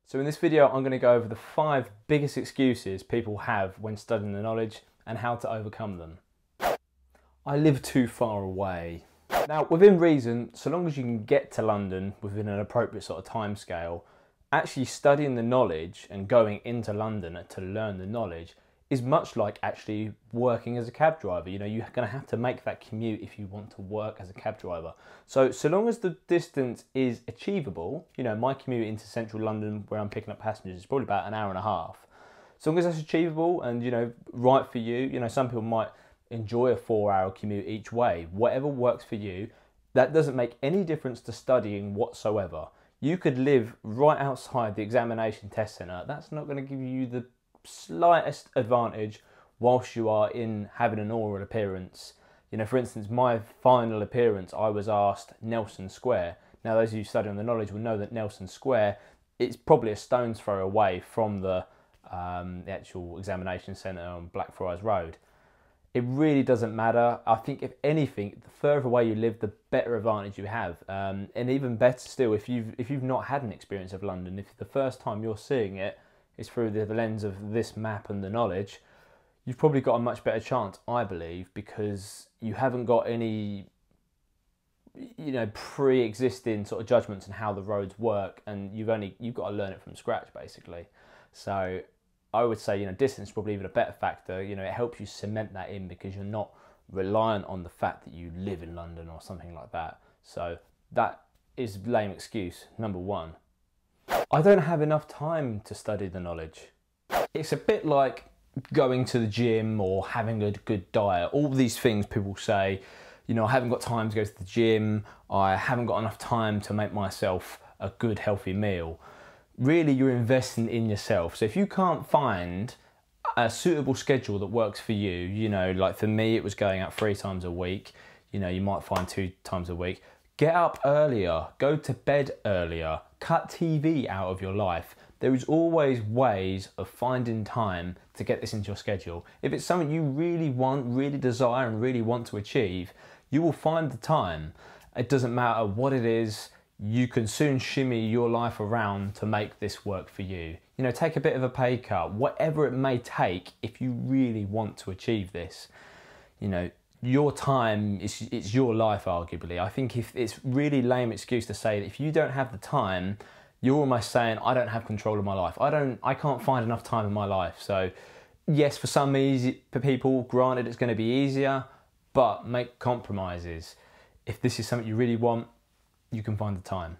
So in this video, I'm going to go over the 5 biggest excuses people have when studying the knowledge and how to overcome them. I live too far away. Now, within reason, so long as you can get to London within an appropriate sort of time scale, actually studying the knowledge and going into London to learn the knowledge is much like actually working as a cab driver. You know, you're going to have to make that commute if you want to work as a cab driver. So long as the distance is achievable, you know, my commute into central London where I'm picking up passengers is probably about an hour and a half. So long as that's achievable and, you know, right for you, you know, some people might enjoy a 4-hour commute each way. Whatever works for you, that doesn't make any difference to studying whatsoever. You could live right outside the examination test centre. That's not going to give you the slightest advantage whilst you are in having an oral appearance. You know, for instance, my final appearance, I was asked Nelson Square. Now, those of you studying the knowledge will know that Nelson Square, it's probably a stone's throw away from the actual examination centre on Blackfriars Road. It really doesn't matter. I think if anything, the further away you live, the better advantage you have. And even better still, if you've not had an experience of London, if the first time you're seeing it is through the lens of this map and the knowledge, you've probably got a much better chance, I believe, because you haven't got any, you know, pre-existing sort of judgments on how the roads work, and you've got to learn it from scratch, basically. So I would say, you know, distance is probably even a better factor. You know, it helps you cement that in because you're not reliant on the fact that you live in London or something like that. So that is a lame excuse, number 1. I don't have enough time to study the knowledge. It's a bit like going to the gym or having a good diet. All these things people say, you know, I haven't got time to go to the gym, I haven't got enough time to make myself a good healthy meal. Really, you're investing in yourself. So if you can't find a suitable schedule that works for you, you know, like for me, it was going out 3 times a week. You know, you might find 2 times a week. Get up earlier, go to bed earlier, cut TV out of your life. There is always ways of finding time to get this into your schedule. If it's something you really want, really desire and really want to achieve, you will find the time. It doesn't matter what it is, you can soon shimmy your life around to make this work for you. You know, take a bit of a pay cut, whatever it may take if you really want to achieve this. You know, your time it's your life, arguably. I think if it's really lame excuse to say that if you don't have the time, you're almost saying I don't have control of my life. I can't find enough time in my life. So yes, for some people, granted it's going to be easier, but make compromises. If this is something you really want, you can find the time.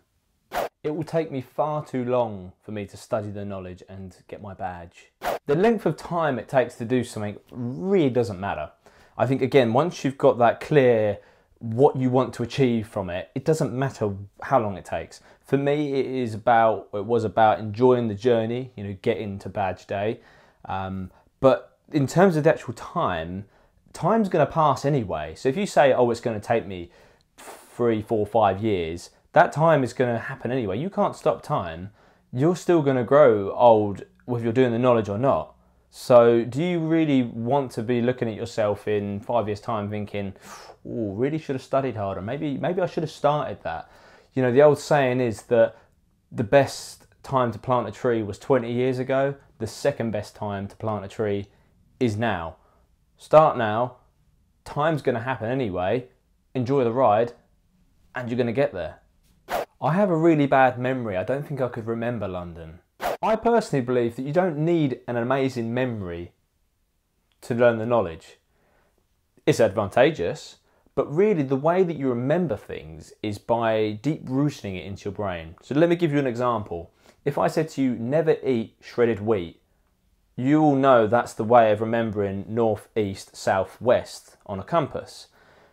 It will take me far too long for me to study the knowledge and get my badge. The length of time it takes to do something really doesn't matter. I think, again, once you've got that clear what you want to achieve from it, it doesn't matter how long it takes. For me, it was about enjoying the journey, you know, getting to badge day. But in terms of the actual time, time's going to pass anyway. So if you say, oh, it's going to take me 3, 4, 5 years, that time is going to happen anyway. You can't stop time. You're still going to grow old whether you're doing the knowledge or not. So do you really want to be looking at yourself in 5 years' time thinking, oh, really should have studied harder. Maybe I should have started that. You know, the old saying is that the best time to plant a tree was 20 years ago. The second best time to plant a tree is now. Start now. Time's going to happen anyway. Enjoy the ride and you're going to get there. I have a really bad memory. I don't think I could remember London. I personally believe that you don't need an amazing memory to learn the knowledge. It's advantageous, but really the way that you remember things is by deep rooting it into your brain. So let me give you an example. If I said to you, never eat shredded wheat, you all know that's the way of remembering north, east, south, west on a compass.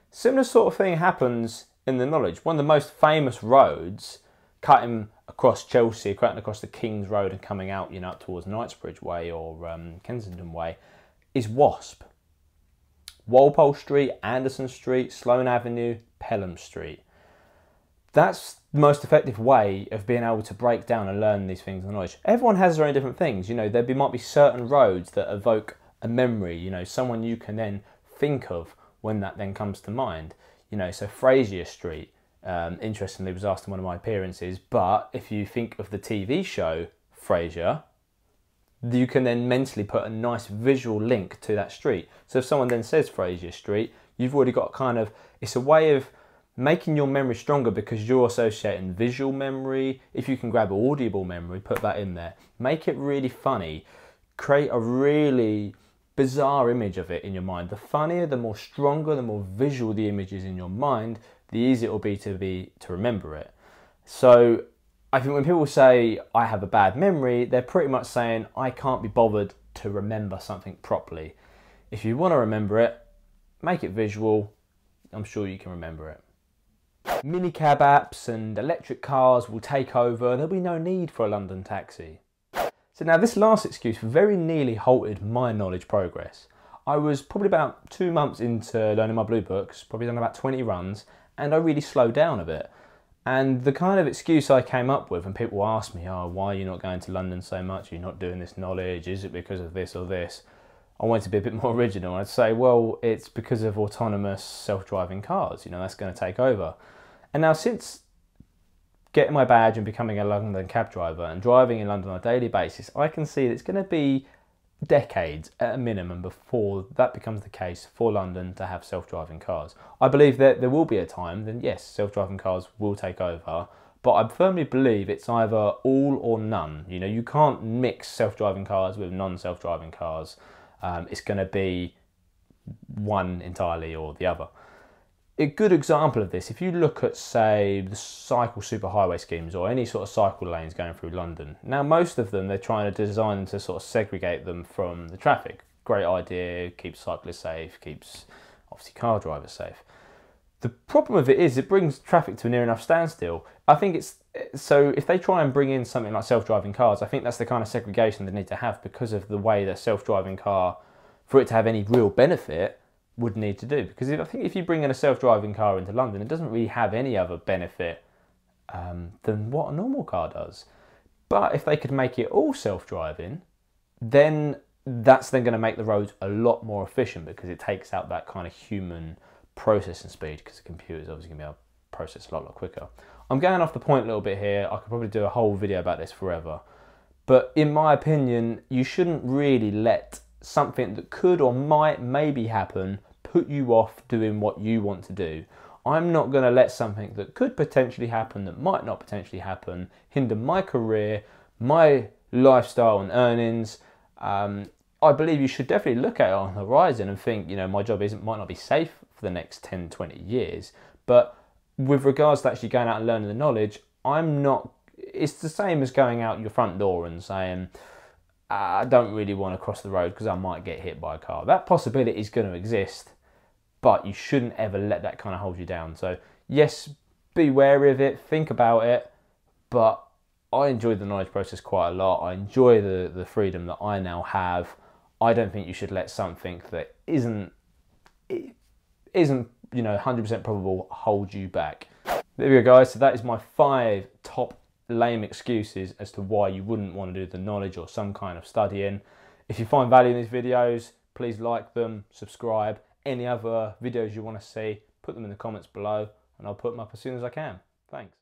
Similar sort of thing happens in the knowledge. One of the most famous roads, cutting across Chelsea, cutting across the King's Road and coming out, you know, up towards Knightsbridge Way or Kensington Way, is WASP. Walpole Street, Anderson Street, Sloane Avenue, Pelham Street. That's the most effective way of being able to break down and learn these things in knowledge. Everyone has their own different things. You know, might be certain roads that evoke a memory, you know, someone you can then think of when that then comes to mind. You know, so Fraser Street, interestingly, was asked in one of my appearances, but if you think of the TV show Fraser, you can then mentally put a nice visual link to that street. So if someone then says Fraser Street, you've already got kind of, it's a way of making your memory stronger because you're associating visual memory. If you can grab audible memory, put that in there. Make it really funny. Create a really bizarre image of it in your mind. The funnier, the more stronger, the more visual the image is in your mind, the easier it will be to remember it. So I think when people say, I have a bad memory, they're pretty much saying, I can't be bothered to remember something properly. If you want to remember it, make it visual. I'm sure you can remember it. Minicab apps and electric cars will take over. There'll be no need for a London taxi. So now this last excuse very nearly halted my knowledge progress. I was probably about 2 months into learning my blue books, probably done about 20 runs, and I really slowed down a bit. And the kind of excuse I came up with, and people ask me, oh, why are you not going to London so much? You're not doing this knowledge. Is it because of this or this? I wanted to be a bit more original. I'd say, well, it's because of autonomous self-driving cars. You know, that's going to take over. And now since getting my badge and becoming a London cab driver and driving in London on a daily basis, I can see that it's going to be decades at a minimum before that becomes the case for London to have self-driving cars. I believe that there will be a time then yes, self-driving cars will take over, but I firmly believe it's either all or none. You know, you can't mix self-driving cars with non-self-driving cars. It's going to be one entirely or the other. A good example of this, if you look at, say, the cycle superhighway schemes or any sort of cycle lanes going through London. Now, most of them, they're trying to design to sort of segregate them from the traffic. Great idea, keeps cyclists safe, keeps, obviously, car drivers safe. The problem with it is it brings traffic to a near enough standstill. I think it's, so if they try and bring in something like self-driving cars, I think that's the kind of segregation they need to have because of the way that self-driving car, for it to have any real benefit, would need to do. Because I think if you bring in a self-driving car into London, it doesn't really have any other benefit than what a normal car does. But if they could make it all self-driving, then that's then going to make the roads a lot more efficient because it takes out that kind of human processing speed because the computer is obviously going to be able to process a lot quicker. I'm going off the point a little bit here. I could probably do a whole video about this forever. But in my opinion, you shouldn't really let something that could or might maybe happen put you off doing what you want to do. I'm not going to let something that could potentially happen, that might not potentially happen, hinder my career, my lifestyle and earnings. I believe you should definitely look at it on the horizon and think, you know, my job might not be safe for the next 10, 20 years. But with regards to actually going out and learning the knowledge, it's the same as going out your front door and saying, I don't really want to cross the road because I might get hit by a car. That possibility is going to exist, but you shouldn't ever let that kind of hold you down. So yes, be wary of it, think about it, but I enjoyed the knowledge process quite a lot. I enjoy the freedom that I now have. I don't think you should let something that isn't you know, 100% probable hold you back. There we go, guys. So that is my 5 top lame excuses as to why you wouldn't want to do the knowledge or some kind of studying. If you find value in these videos, please like them, subscribe. Any other videos you want to see, put them in the comments below and I'll put them up as soon as I can. Thanks.